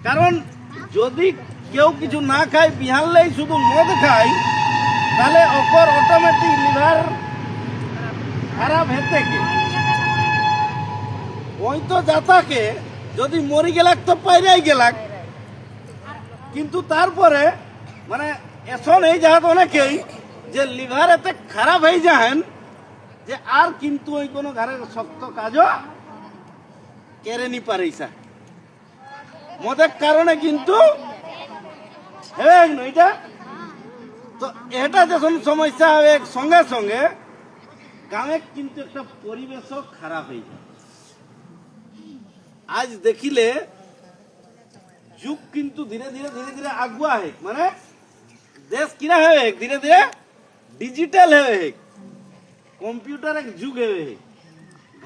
কারণ যদি কেউ কিছু না খায় বিহানলেই শুধু মদ খায় তাহলে ওকর অটোমেটিক লিভার খারাপ হেতে কে ওই তো যাতাকে যদি মরি গেলাক তো পাইরাই গেলাক, কিন্তু তারপরে মানে এখন এই যাহাত অনেকেই যে লিভার এতে খারাপ হয়ে যাহেন যে আর কিন্তু ওই কোনো ঘরের শক্ত কাজও কেড়ে নি পারেইসা মদের কারণে কিন্তু এটা তো এটা যখন সমস্যা হবে সঙ্গে সঙ্গে গ্রামে কিন্তু একটা পরিবেশও খারাপ হয়ে যায়। আজ দেখিলে যুগ কিন্তু ধীরে ধীরে ধীরে ধীরে আগুয়া है, মানে দেশ কিনা है धीरे धीरे डिजिटल है, कंप्यूटर एक जुग है।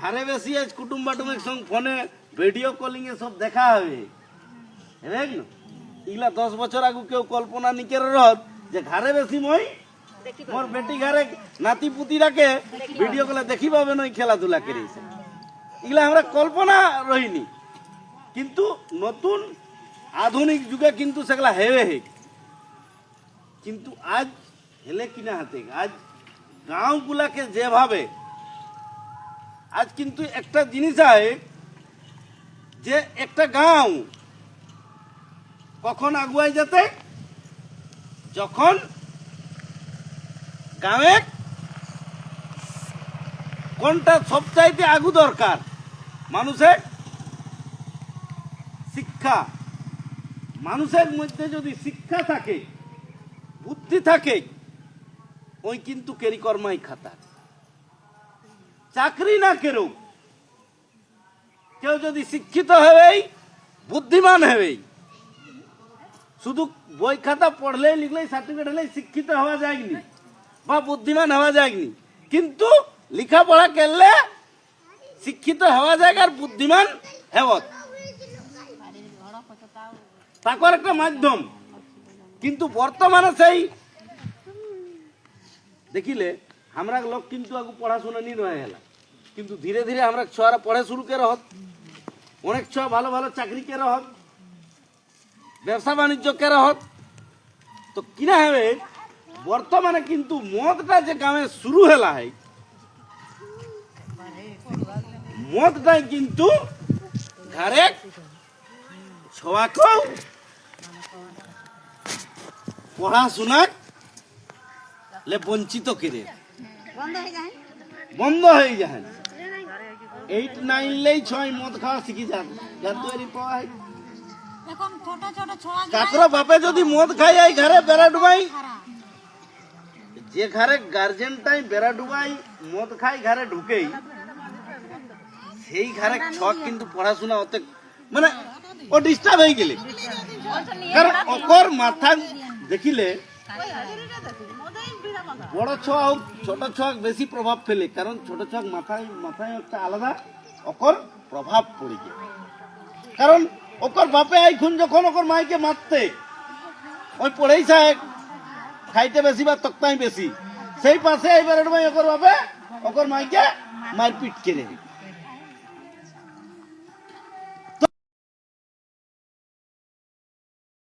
घरे बेसी आज कुटुम्ब बाटुमेर संग फोने भिडियो कलिंग सब देखा है इगला 10 বছর আগু কেউ কল্পনা নিকের রহত যে ঘরে বেশি মই মোর বেটি ঘরে নাতি পুতি রাখে ভিডিও কলে দেখি পাবে নই খেলাধুলা করেছে, এগুলা আমরা কল্পনা রহিনি। কিন্তু নতুন আধুনিক যুগে কিন্তু সেগুলা হেবে হে, কিন্তু আজ হেলে কিনা হাতে আজ গাঁওগুলাকে যেভাবে আজ কিন্তু একটা জিনিস আছে যে একটা গাঁও কখন আগুয়াই যেতে যখন গাঁয়ে কোনটা সবচাইতে আগু দরকার মানুষের শিক্ষা। মানুষের মধ্যে যদি শিক্ষা থাকে বুদ্ধি থাকে ওই কিন্তু কেরিকর্মাই খাতা চাকরি না কেউ কেউ যদি শিক্ষিত হবেই বুদ্ধিমান হবেই, শুধু বই খাতা পড়লেই লিখলেই সার্টিফিকেট হলেই শিক্ষিত হওয়া যায়নি বা বুদ্ধিমান হওয়া যায়নি, কিন্তু লেখাপড়া করলে শিক্ষিত হওয়া যায় আর বুদ্ধিমান হেবত তাকর একটা মাধ্যম। কিন্তু বর্তমানে সেই দেখিলে আমরা লোক কিন্তু আগু পড়াশোনা নিয়ে রয়ে গেল, কিন্তু ধীরে ধীরে আমরা ছোয়ারা পড়ে শুরু করে হত, অনেক ছোয়া ভালো ভালো চাকরি করে হত, ব্যবসা বাণিজ্য করে হত। তো কিনা হবে বর্তমানে কিন্তু মদটা যে গ্রামে শুরু হেলা হয় মদটাই কিন্তু ঘরে ছোয়াকেও পড়াশোনা লে বঞ্চিত করে বন্ধ হয়ে যায়। 8-9 লেই ছয় মদ খাওয়া শিখি যান তৈরি পাওয়া হয়। কাকরা বাপে যদি মদ খাই এই ঘরে বেড়া ডুবাই, যে ঘরে গার্জেনটাই বেড়া ডুবাই মদ খাই ঘরে ঢুকেই সেই ঘরে ছক কিন্তু পড়াশোনা হতে মানে ও ডিস্টার্ব হয়ে গেলে, কারণ ওকর মাথা দেখিলে বড় ছোয়া হোক ছোট ছোয়া বেশি প্রভাব ফেলে, কারণ ছোট ছোয়া মাথায় মাথায় একটা আলাদা ওকর প্রভাব পড়ে যায়। কারণ ওকর বাপে আইখুন যখন ওকর মাইকে মারতে ওই পড়েই সাহেব খাইতে বেশি বা তক্তাই বেশি, সেই পাশে এইবার ওকর বাপে ওকর মাইকে মারপিট করে